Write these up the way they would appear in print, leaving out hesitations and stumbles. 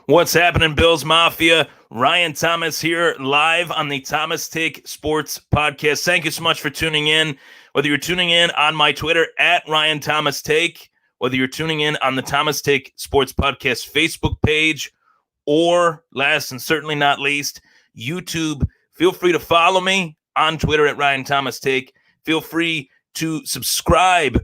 What's happening, Bills Mafia? Ryan Thomas here, live on the Thomas Take Sports Podcast. Thank you so much for tuning in. Whether you're tuning in on my Twitter at Ryan Thomas Take, whether you're tuning in on the Thomas Take Sports Podcast Facebook page, or last and certainly not least, YouTube, feel free to follow me on Twitter at Ryan Thomas Take. Feel free to subscribe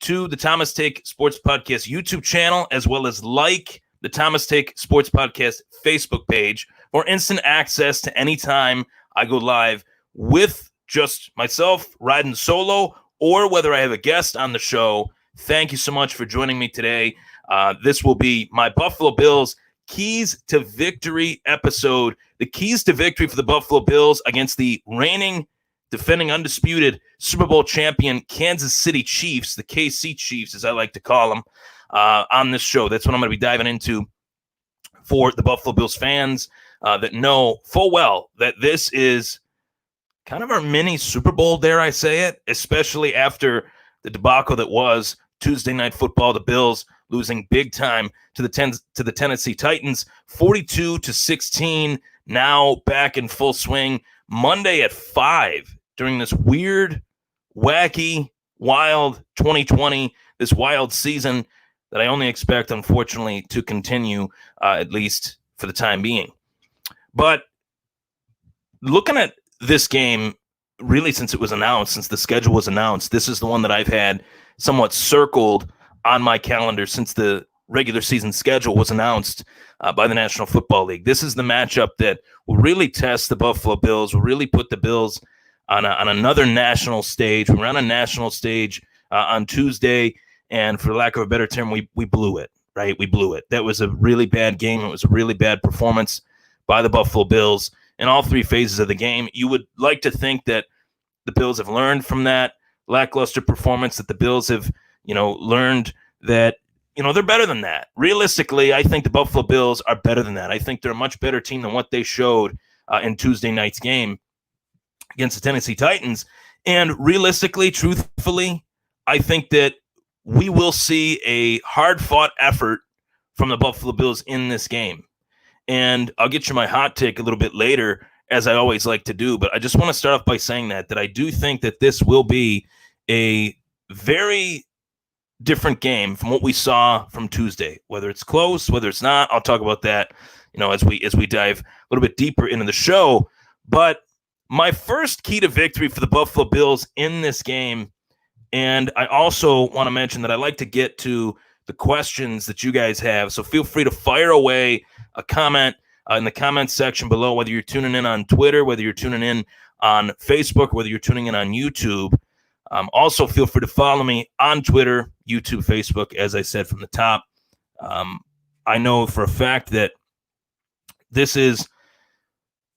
to the Thomas Take Sports Podcast YouTube channel, as well as like the Thomas Take Sports Podcast Facebook page for instant access to any time I go live with just myself riding solo or whether I have a guest on the show. Thank you so much for joining me today. This will be my Buffalo Bills Keys to Victory episode. The keys to victory for the Buffalo Bills against the reigning, defending undisputed Super Bowl champion Kansas City Chiefs, the KC Chiefs as I like to call them, on this show. That's what I'm going to be diving into for the Buffalo Bills fans that know full well that this is kind of our mini Super Bowl, dare I say it, especially after the debacle that was Tuesday Night Football, the Bills losing big time to the Tennessee Titans, 42-16, now back in full swing. Monday at 5 during this weird, wacky, wild 2020, this wild season that I only expect, unfortunately, to continue, at least for the time being. But looking at this game, really since it was announced, since the schedule was announced, this is the one that I've had somewhat circled on my calendar since the regular season schedule was announced by the National Football League. This is the matchup that will really test the Buffalo Bills, will really put the Bills on another national stage. We were on a national stage on Tuesday, and for lack of a better term, we blew it, right? We blew it. That was a really bad game. It was a really bad performance by the Buffalo Bills in all three phases of the game. You would like to think that the Bills have learned from that lackluster performance, that the Bills have, learned that, they're better than that. Realistically, I think the Buffalo Bills are better than that. I think they're a much better team than what they showed in Tuesday night's game against the Tennessee Titans. And realistically, truthfully, I think that we will see a hard-fought effort from the Buffalo Bills in this game. And I'll get you my hot take a little bit later, as I always like to do. But I just want to start off by saying that I do think that this will be a very different game from what we saw from Tuesday. Whether it's close, whether it's not, I'll talk about that, as we dive a little bit deeper into the show. But my first key to victory for the Buffalo Bills in this game, and I also want to mention that I like to get to the questions that you guys have. So feel free to fire away a comment in the comments section below, whether you're tuning in on Twitter, whether you're tuning in on Facebook, whether you're tuning in on YouTube. Also, feel free to follow me on Twitter, YouTube, Facebook, as I said from the top. I know for a fact that this is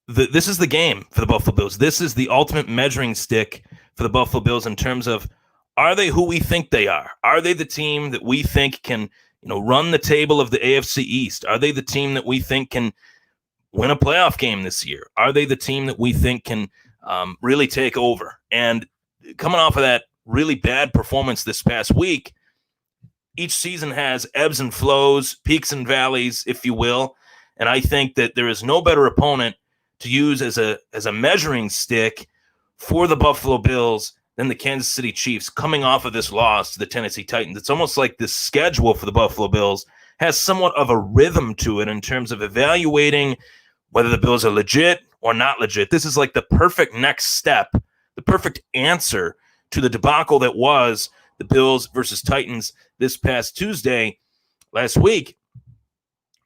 the game for the Buffalo Bills. This is the ultimate measuring stick for the Buffalo Bills in terms of, are they who we think they are? Are they the team that we think can, run the table of the AFC East? Are they the team that we think can win a playoff game this year? Are they the team that we think can really take over? And coming off of that really bad performance this past week, each season has ebbs and flows, peaks and valleys, if you will. And I think that there is no better opponent to use as a measuring stick for the Buffalo Bills than the Kansas City Chiefs coming off of this loss to the Tennessee Titans. It's almost like the schedule for the Buffalo Bills has somewhat of a rhythm to it in terms of evaluating whether the Bills are legit or not legit. This is like the perfect next step, the perfect answer to the debacle that was the Bills versus Titans this past Tuesday last week.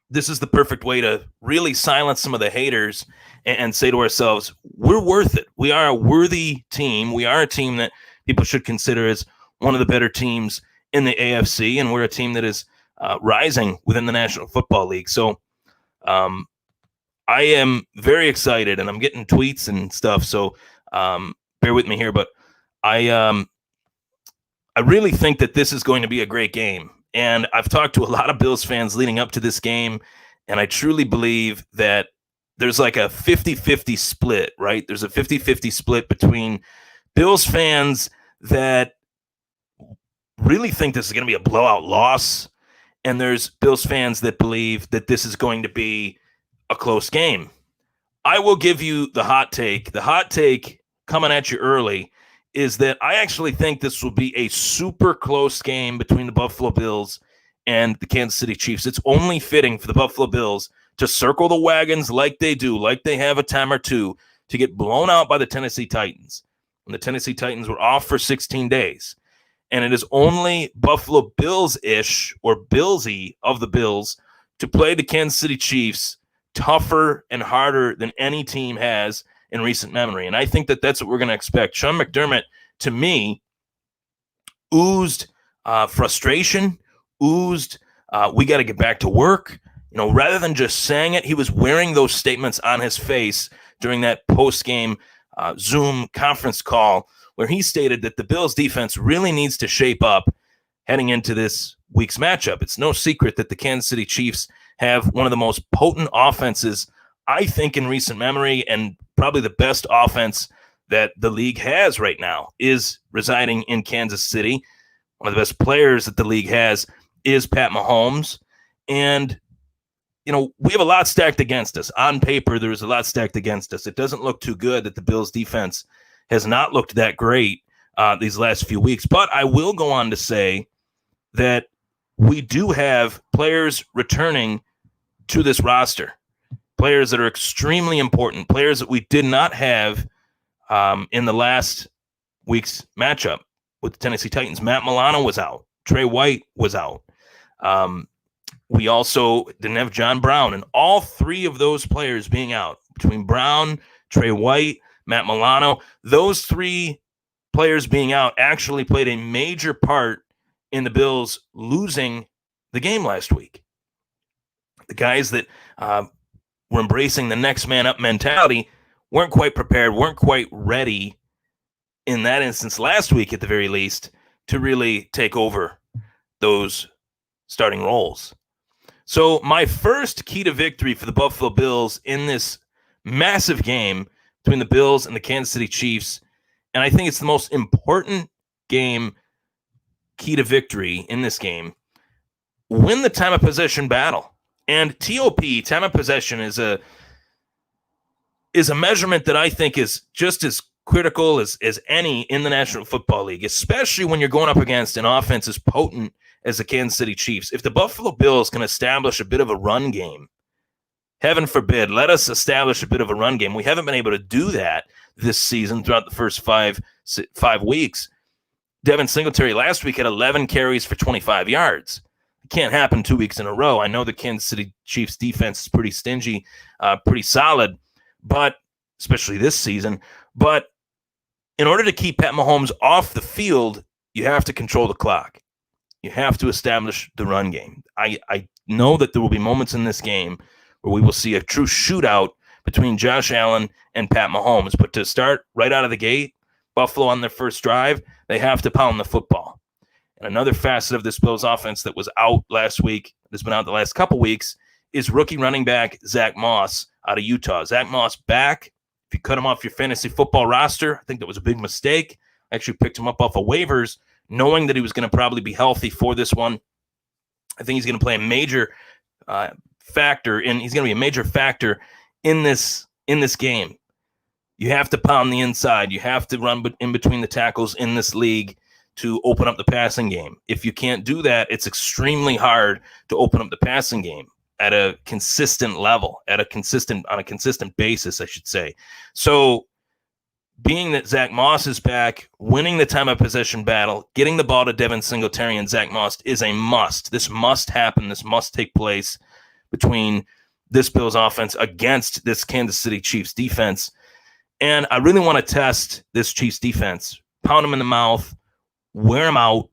This is the perfect way to really silence some of the haters and say to ourselves, we're worth it. We are a worthy team. We are a team that people should consider as one of the better teams in the AFC, and we're a team that is rising within the National Football League. So I am very excited, and I'm getting tweets and stuff, so bear with me here. But I really think that this is going to be a great game. And I've talked to a lot of Bills fans leading up to this game, and I truly believe that there's like a 50-50 split, right? There's a 50-50 split between Bills fans that really think this is going to be a blowout loss and there's Bills fans that believe that this is going to be a close game. I will give you the hot take. The hot take coming at you early is that I actually think this will be a super close game between the Buffalo Bills and the Kansas City Chiefs. It's only fitting for the Buffalo Bills to circle the wagons like they do, like they have a time or two, to get blown out by the Tennessee Titans. And the Tennessee Titans were off for 16 days. And it is only Buffalo Bills-ish or Billsy of the Bills to play the Kansas City Chiefs tougher and harder than any team has in recent memory. And I think that that's what we're going to expect. Sean McDermott, to me, oozed frustration, oozed, we got to get back to work. Rather than just saying it, he was wearing those statements on his face during that post-game Zoom conference call where he stated that the Bills defense really needs to shape up heading into this week's matchup. It's no secret that the Kansas City Chiefs have one of the most potent offenses, I think, in recent memory, and probably the best offense that the league has right now is residing in Kansas City. One of the best players that the league has is Pat Mahomes. And, we have a lot stacked against us. On paper, there's a lot stacked against us. It doesn't look too good that the Bills defense has not looked that great these last few weeks. But I will go on to say that we do have players returning to this roster, players that are extremely important, players that we did not have in the last week's matchup with the Tennessee Titans. Matt Milano was out. Trey White was out. We also didn't have John Brown, and all three of those players being out, between Brown, Trey White, Matt Milano, those three players being out actually played a major part in the Bills losing the game last week. The guys that were embracing the next man up mentality weren't quite prepared, weren't quite ready in that instance last week at the very least to really take over those starting roles. So my first key to victory for the Buffalo Bills in this massive game between the Bills and the Kansas City Chiefs, and I think it's the most important game key to victory in this game, win the time of possession battle. And TOP, time of possession, is a measurement that I think is just as critical as any in the National Football League, especially when you're going up against an offense as potent as the Kansas City Chiefs. If the Buffalo Bills can establish a bit of a run game, heaven forbid, let us establish a bit of a run game. We haven't been able to do that this season throughout the first five weeks. Devin Singletary last week had 11 carries for 25 yards. It can't happen 2 weeks in a row. I know the Kansas City Chiefs defense is pretty stingy, pretty solid, but especially this season. But in order to keep Pat Mahomes off the field, you have to control the clock. You have to establish the run game. I know that there will be moments in this game where we will see a true shootout between Josh Allen and Pat Mahomes. But to start right out of the gate, Buffalo on their first drive, they have to pound the football. And another facet of this Bills offense that was out last week, that's been out the last couple weeks, is rookie running back Zach Moss out of Utah. Zach Moss back. If you cut him off your fantasy football roster, I think that was a big mistake. I actually picked him up off of waivers, knowing that he was going to probably be healthy for this one. I think he's going to play a major factor in. He's going to be a major factor in this game. You have to pound the inside. You have to run in between the tackles in this league to open up the passing game. If you can't do that, it's extremely hard to open up the passing game at a consistent level, on a consistent basis, I should say. So being that Zach Moss is back, winning the time of possession battle, getting the ball to Devin Singletary and Zach Moss is a must. This must happen. This must take place between this Bills offense against this Kansas City Chiefs defense. And I really want to test this Chiefs defense, pound them in the mouth, wear them out,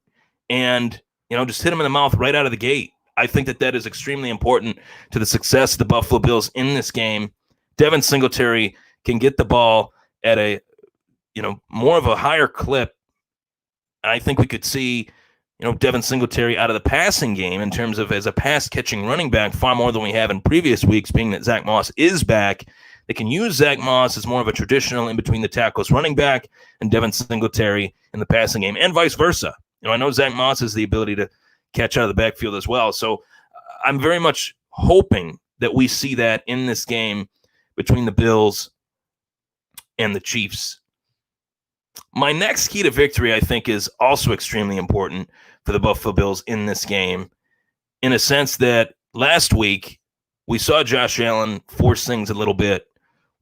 and just hit them in the mouth right out of the gate. I think that is extremely important to the success of the Buffalo Bills in this game. Devin Singletary can get the ball at a more of a higher clip. I think we could see Devin Singletary out of the passing game in terms of as a pass catching running back far more than we have in previous weeks, being that Zach Moss is back. They can use Zach Moss as more of a traditional in between the tackles running back and Devin Singletary in the passing game, and vice versa. I know Zach Moss has the ability to catch out of the backfield as well. So I'm very much hoping that we see that in this game between the Bills and the Chiefs. My next key to victory, I think, is also extremely important for the Buffalo Bills in this game, in a sense that last week we saw Josh Allen force things a little bit.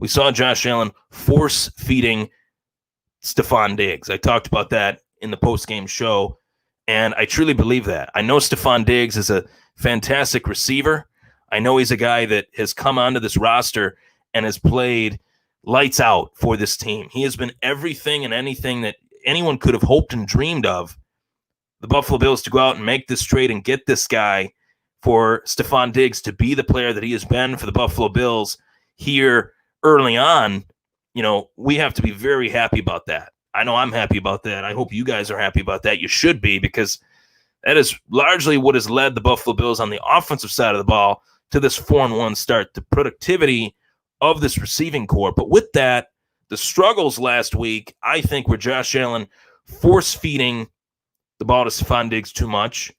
We saw Josh Allen force feeding Stefon Diggs. I talked about that in the post-game show, and I truly believe that. I know Stefon Diggs is a fantastic receiver. I know he's a guy that has come onto this roster and has played lights out for this team. He has been everything and anything that anyone could have hoped and dreamed of. The Buffalo Bills to go out and make this trade and get this guy for Stefon Diggs to be the player that he has been for the Buffalo Bills here early on. You know, we have to be very happy about that. I know I'm happy about that. I hope you guys are happy about that. You should be, because that is largely what has led the Buffalo Bills on the offensive side of the ball to this 4-1 start. The productivity of this receiving core. But with that, the struggles last week, I think, were Josh Allen force-feeding the ball to Stefon Diggs too much,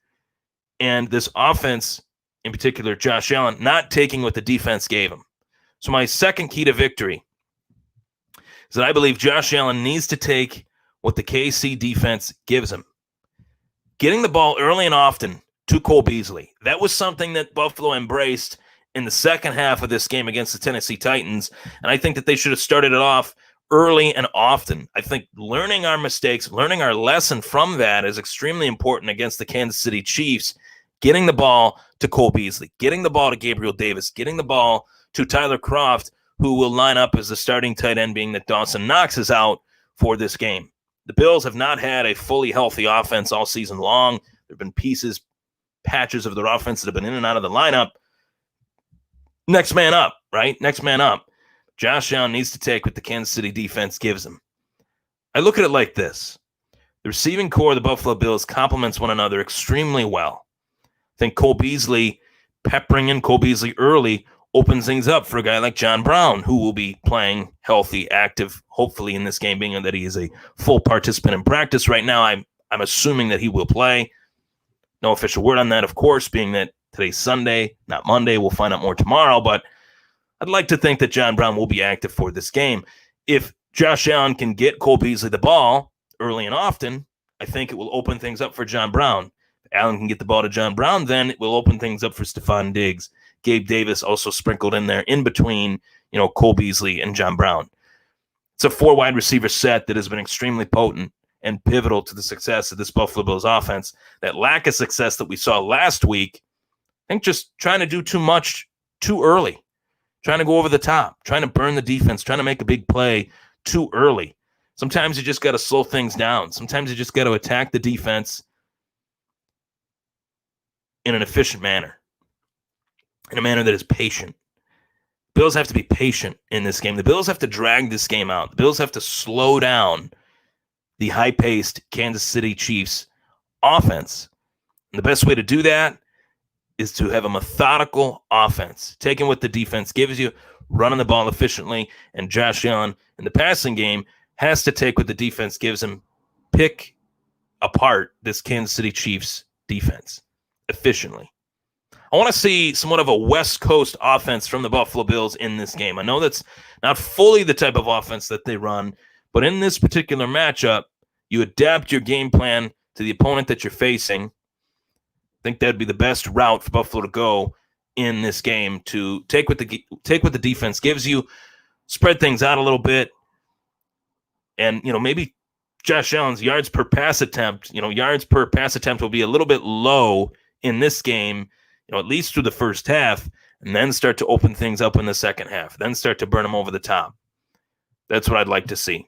and this offense, in particular, Josh Allen, not taking what the defense gave him. So my second key to victory is that I believe Josh Allen needs to take what the KC defense gives him. Getting the ball early and often to Cole Beasley. That was something that Buffalo embraced in the second half of this game against the Tennessee Titans, and I think that they should have started it off early and often. I think learning our mistakes, learning our lesson from that is extremely important against the Kansas City Chiefs. Getting the ball to Cole Beasley, getting the ball to Gabriel Davis, getting the ball to Tyler Kroft, who will line up as the starting tight end, being that Dawson Knox is out for this game. The Bills have not had a fully healthy offense all season long. There have been pieces, patches of their offense that have been in and out of the lineup. Next man up, right? Next man up. Josh Allen needs to take what the Kansas City defense gives him. I look at it like this. The receiving core of the Buffalo Bills complements one another extremely well. I think Cole Beasley, peppering in Cole Beasley early, opens things up for a guy like John Brown, who will be playing healthy, active, hopefully in this game, being that he is a full participant in practice right now. I'm assuming that he will play. No official word on that, of course, being that today's Sunday, not Monday. We'll find out more tomorrow, but I'd like to think that John Brown will be active for this game. If Josh Allen can get Cole Beasley the ball early and often, I think it will open things up for John Brown. If Allen can get the ball to John Brown, then it will open things up for Stefon Diggs. Gabe Davis also sprinkled in there in between, Cole Beasley and John Brown. It's a 4 wide receiver set that has been extremely potent and pivotal to the success of this Buffalo Bills offense. That lack of success that we saw last week, I think just trying to do too much too early, trying to go over the top, trying to burn the defense, trying to make a big play too early. Sometimes you just got to slow things down. Sometimes you just got to attack the defense in an efficient manner, in a manner that is patient. Bills have to be patient in this game. The Bills have to drag this game out. The Bills have to slow down the high-paced Kansas City Chiefs offense. And the best way to do that is to have a methodical offense, taking what the defense gives you, running the ball efficiently, and Josh Allen in the passing game has to take what the defense gives him, pick apart this Kansas City Chiefs defense efficiently. I want to see somewhat of a West Coast offense from the Buffalo Bills in this game. I know that's not fully the type of offense that they run, but in this particular matchup, you adapt your game plan to the opponent that you're facing. I think that'd be the best route for Buffalo to go in this game, to take what the defense gives you, spread things out a little bit, and maybe Josh Allen's yards per pass attempt will be a little bit low in this game, at least through the first half, and then start to open things up in the second half, then start to burn them over the top. That's what I'd like to see.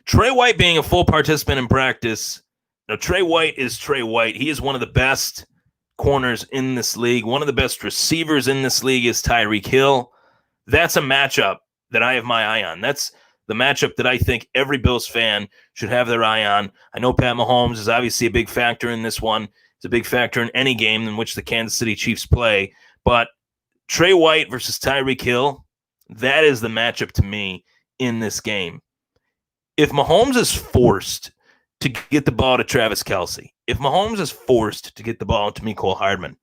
Trey White being a full participant in practice. Now, Trey White is Trey White. He is one of the best corners in this league. One of the best receivers in this league is Tyreek Hill. That's a matchup that I have my eye on. That's the matchup that I think every Bills fan should have their eye on. I know Pat Mahomes is obviously a big factor in this one. It's a big factor in any game in which the Kansas City Chiefs play. But Trey White versus Tyreek Hill, that is the matchup to me in this game. If Mahomes is forced to get the ball to Travis Kelce, if Mahomes is forced to get the ball to Mecole Hardman,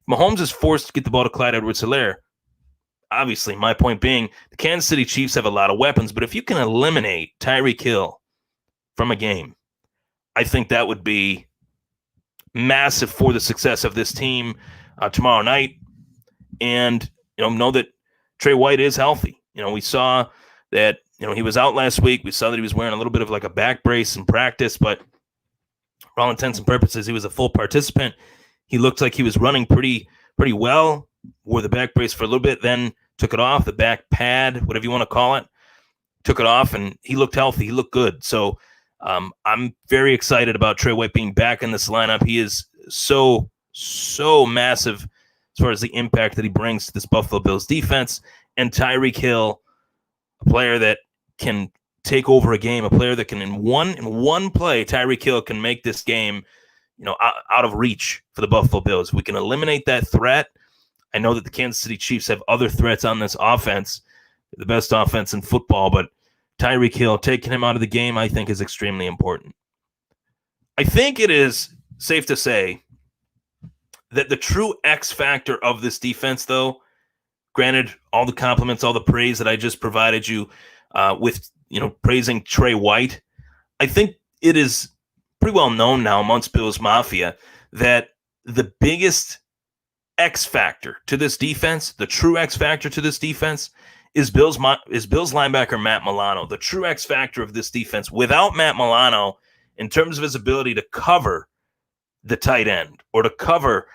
Mahomes is forced to get the ball to Clyde Edwards-Helaire, obviously, my point being, the Kansas City Chiefs have a lot of weapons, but if you can eliminate Tyreek Hill from a game, I think that would be massive for the success of this team tomorrow night. And, know that Trey White is healthy. We saw that, he was out last week. We saw that he was wearing a little bit of like a back brace in practice, but for all intents and purposes, he was a full participant. He looked like he was running pretty well, wore the back brace for a little bit, then took it off, the back pad, whatever you want to call it, took it off, and he looked healthy. He looked good. So I'm very excited about Trey White being back in this lineup. He is so massive as far as the impact that he brings to this Buffalo Bills defense. And Tyreek Hill, a player that can take over a game, a player that can in one play, Tyreek Hill can make this game, out of reach for the Buffalo Bills. If we can eliminate that threat, I know that the Kansas City Chiefs have other threats on this offense, the best offense in football, but Tyreek Hill, taking him out of the game, I think is extremely important. I think it is safe to say that the true X factor of this defense, though, granted all the compliments, all the praise that I just provided you with, praising Trey White, I think it is pretty well known now amongst Bills Mafia that the biggest X factor to this defense, the true X factor to this defense, is Bills linebacker Matt Milano. The true X factor of this defense, without Matt Milano, in terms of his ability to cover the tight end or to cover,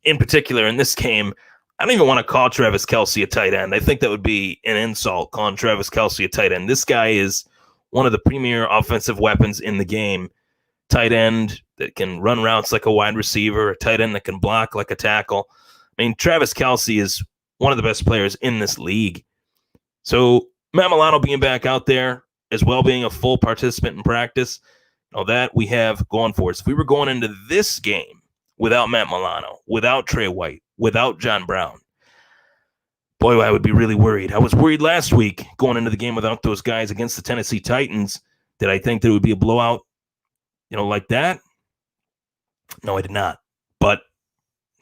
in particular in this game, I don't even want to call Travis Kelce a tight end. I think that would be an insult, calling Travis Kelce a tight end. This guy is one of the premier offensive weapons in the game. Tight end that can run routes like a wide receiver, a tight end that can block like a tackle. I mean, Travis Kelce is one of the best players in this league. So Matt Milano being back out there, as well being a full participant in practice, that we have going for us. If we were going into this game without Matt Milano, without Trey White, without John Brown, boy, I would be really worried. I was worried last week going into the game without those guys against the Tennessee Titans. Did I think that it would be a blowout, like that? No, I did not. But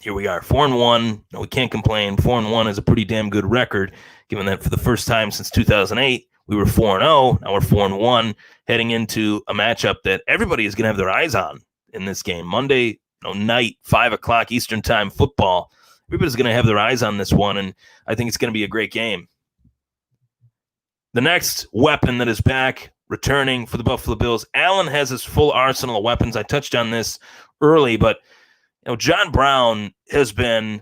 here we are, 4-1. No, we can't complain. 4-1 is a pretty damn good record, given that for the first time since 2008, we were 4-0. Now we're 4-1, heading into a matchup that everybody is going to have their eyes on in this game. Monday night, 5 o'clock Eastern time football. Everybody's going to have their eyes on this one, and I think it's going to be a great game. The next weapon that is back, returning for the Buffalo Bills, Allen has his full arsenal of weapons. I touched on this early, but John Brown has been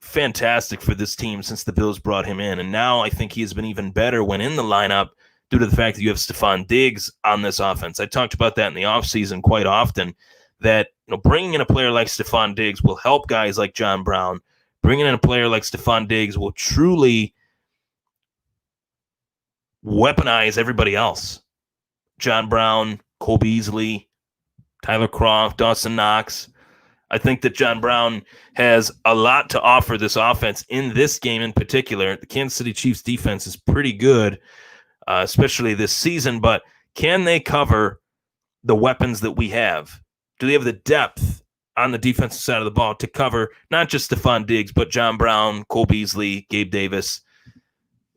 fantastic for this team since the Bills brought him in, and now I think he has been even better when in the lineup due to the fact that you have Stephon Diggs on this offense. I talked about that in the offseason quite often, that bringing in a player like Stephon Diggs will help guys like John Brown. Bringing in a player like Stephon Diggs will truly weaponize everybody else. John Brown, Cole Beasley, Tyler Kroft, Dawson Knox. I think that John Brown has a lot to offer this offense in this game in particular. The Kansas City Chiefs defense is pretty good, especially this season, but can they cover the weapons that we have? Do they have the depth on the defensive side of the ball to cover not just Stephon Diggs, but John Brown, Cole Beasley, Gabe Davis?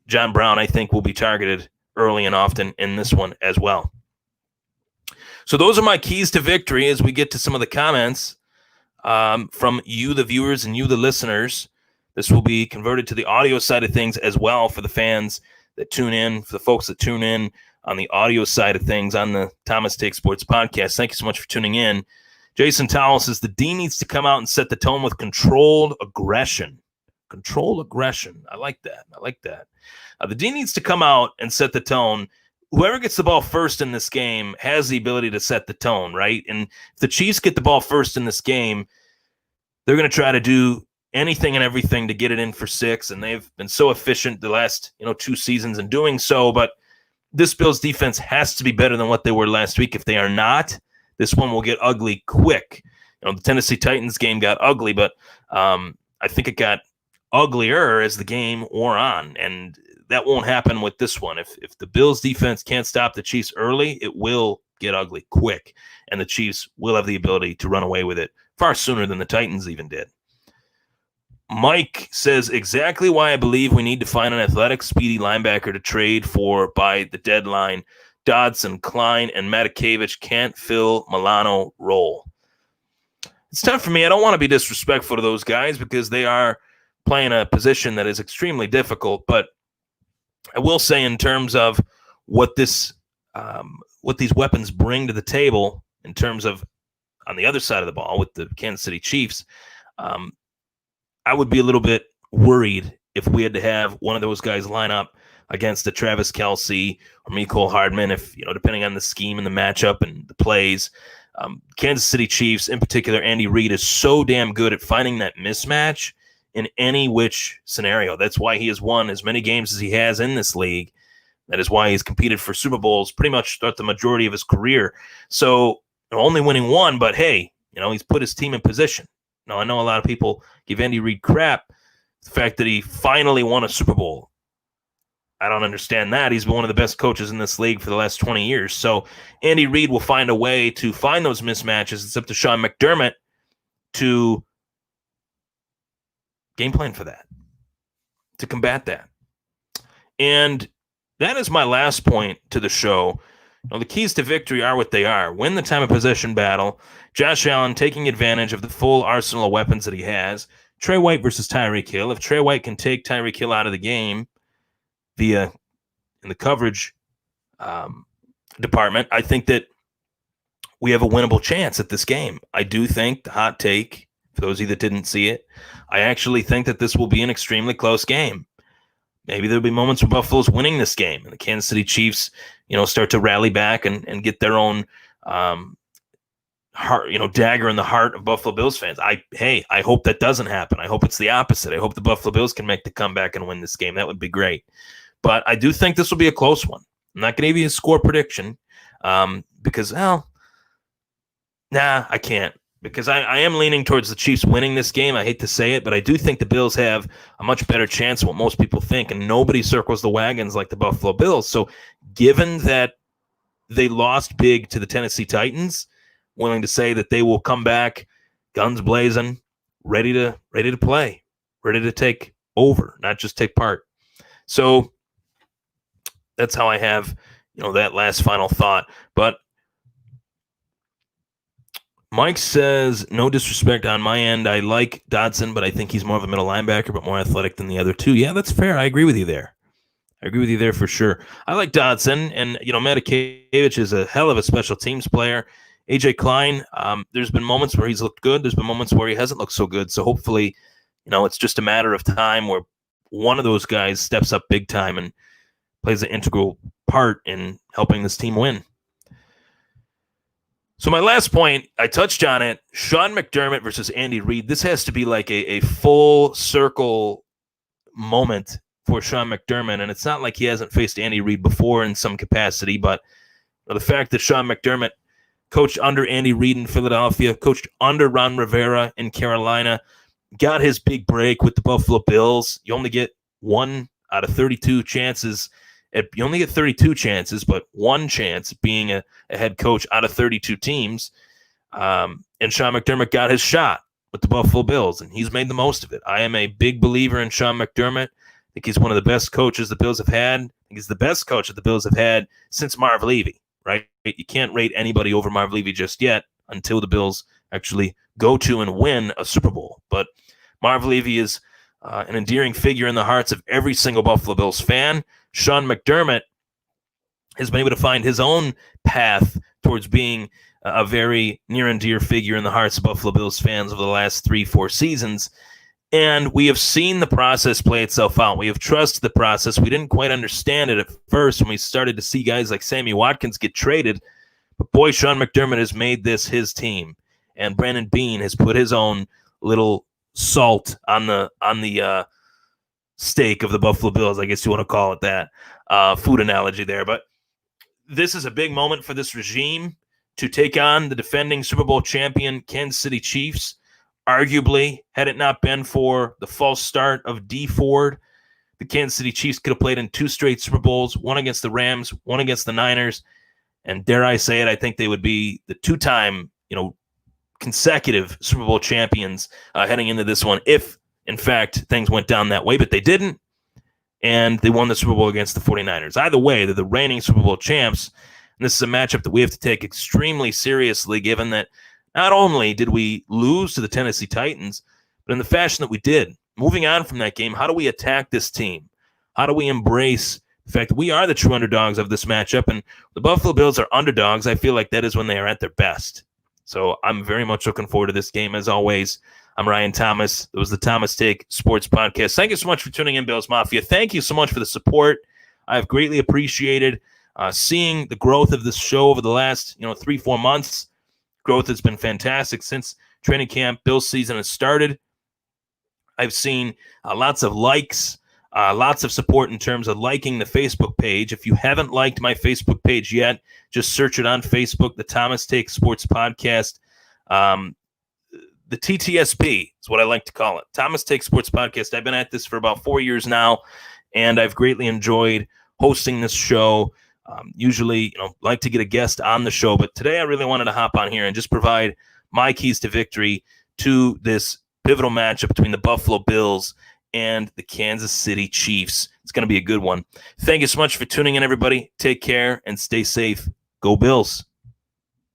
John Brown, I think, will be targeted early and often in this one as well. So those are my keys to victory as we get to some of the comments from you, the viewers, and you, the listeners. This will be converted to the audio side of things as well for the fans that tune in, for the folks that tune in on the audio side of things on the Thomas Take Sports podcast. Thank you so much for tuning in. Jason Towell says the D needs to come out and set the tone with controlled aggression. Controlled aggression. I like that. The D needs to come out and set the tone. Whoever gets the ball first in this game has the ability to set the tone, right? And if the Chiefs get the ball first in this game, they're going to try to do anything and everything to get it in for 6, and they've been so efficient the last 2 seasons in doing so. But this Bills defense has to be better than what they were last week. If they are not, this one will get ugly quick. The Tennessee Titans game got ugly, but I think it got uglier as the game wore on, and that won't happen with this one. If the Bills defense can't stop the Chiefs early, it will get ugly quick, and the Chiefs will have the ability to run away with it far sooner than the Titans even did. Mike says, exactly why I believe we need to find an athletic, speedy linebacker to trade for by the deadline. Dodson, Klein, and Matakevich can't fill Milano role. It's tough for me. I don't want to be disrespectful to those guys because they are playing a position that is extremely difficult. But I will say, in terms of what these weapons bring to the table, in terms of on the other side of the ball with the Kansas City Chiefs, I would be a little bit worried if we had to have one of those guys line up against a Travis Kelce or Mecole Hardman, if, depending on the scheme and the matchup and the plays. Kansas City Chiefs, in particular, Andy Reid, is so damn good at finding that mismatch in any which scenario. That's why he has won as many games as he has in this league. That is why he's competed for Super Bowls pretty much throughout the majority of his career. So only winning one, but hey, he's put his team in position. Now, I know a lot of people give Andy Reid crap, the fact that he finally won a Super Bowl. I don't understand that. He's been one of the best coaches in this league for the last 20 years. So Andy Reid will find a way to find those mismatches. It's up to Sean McDermott to game plan for that, to combat that. And that is my last point to the show. The keys to victory are what they are. Win the time of possession battle. Josh Allen taking advantage of the full arsenal of weapons that he has. Trey White versus Tyreek Hill. If Trey White can take Tyreek Hill out of the game in the coverage department, I think that we have a winnable chance at this game. I do think, the hot take, for those of you that didn't see it, I actually think that this will be an extremely close game. Maybe there'll be moments where Buffalo's winning this game and the Kansas City Chiefs, start to rally back and get their own heart, dagger in the heart of Buffalo Bills fans. I hope that doesn't happen. I hope it's the opposite. I hope the Buffalo Bills can make the comeback and win this game. That would be great. But I do think this will be a close one. I'm not going to give you a score prediction because, I can't. Because I am leaning towards the Chiefs winning this game. I hate to say it, but I do think the Bills have a much better chance than what most people think, and nobody circles the wagons like the Buffalo Bills. So given that they lost big to the Tennessee Titans, willing to say that they will come back guns blazing, ready to play, ready to take over, not just take part. So that's how I have, that last final thought. But Mike says, no disrespect on my end. I like Dodson, but I think he's more of a middle linebacker, but more athletic than the other two. Yeah, that's fair. I agree with you there. For sure. I like Dodson, and, Matakevich is a hell of a special teams player. AJ Klein, there's been moments where he's looked good. There's been moments where he hasn't looked so good. So hopefully, it's just a matter of time where one of those guys steps up big time and plays an integral part in helping this team win. So my last point, I touched on it, Sean McDermott versus Andy Reid. This has to be like a full circle moment for Sean McDermott, and it's not like he hasn't faced Andy Reid before in some capacity, but the fact that Sean McDermott coached under Andy Reid in Philadelphia, coached under Ron Rivera in Carolina, got his big break with the Buffalo Bills. You only get 1 out of 32 chances. You only get 32 chances, but one chance being a head coach out of 32 teams. And Sean McDermott got his shot with the Buffalo Bills, and he's made the most of it. I am a big believer in Sean McDermott. I think he's one of the best coaches the Bills have had. I think he's the best coach that the Bills have had since Marv Levy, right? You can't rate anybody over Marv Levy just yet until the Bills actually go to and win a Super Bowl. But Marv Levy is an endearing figure in the hearts of every single Buffalo Bills fan. Sean McDermott has been able to find his own path towards being a very near and dear figure in the hearts of Buffalo Bills fans over the last 3-4 seasons. And we have seen the process play itself out. We have trusted the process. We didn't quite understand it at first when we started to see guys like Sammy Watkins get traded. But boy, Sean McDermott has made this his team. And Brandon Beane has put his own little salt on the steak of the Buffalo Bills, I guess you want to call it that, food analogy there. But this is a big moment for this regime to take on the defending Super Bowl champion Kansas City Chiefs. Arguably, had it not been for the false start of Dee Ford, the Kansas City Chiefs could have played in 2 straight Super Bowls, one against the Rams, one against the Niners, And dare I say it, I think they would be the two-time, consecutive Super Bowl champions heading into this one if, in fact, things went down that way. But they didn't, and they won the Super Bowl against the 49ers. Either way, they're the reigning Super Bowl champs, and this is a matchup that we have to take extremely seriously, given that not only did we lose to the Tennessee Titans, but in the fashion that we did. Moving on from that game, how do we attack this team? How do we embrace the fact that we are the true underdogs of this matchup? And the Buffalo Bills are underdogs. I feel like that is when they are at their best. So I'm very much looking forward to this game. As always, I'm Ryan Thomas. It was the Thomas Take Sports Podcast. Thank you so much for tuning in, Bills Mafia. Thank you so much for the support. I've greatly appreciated seeing the growth of this show over the last 3-4 months. Growth has been fantastic since training camp, Bills season has started. I've seen lots of likes, lots of support in terms of liking the Facebook page. If you haven't liked my Facebook page yet, just search it on Facebook, the Thomas Take Sports Podcast. The TTSP is what I like to call it, Thomas Take Sports Podcast. I've been at this for about 4 years now, and I've greatly enjoyed hosting this show. Usually, like to get a guest on the show, but today I really wanted to hop on here and just provide my keys to victory to this pivotal matchup between the Buffalo Bills and the Kansas City Chiefs. It's going to be a good one. Thank you so much for tuning in, everybody. Take care and stay safe. Go Bills.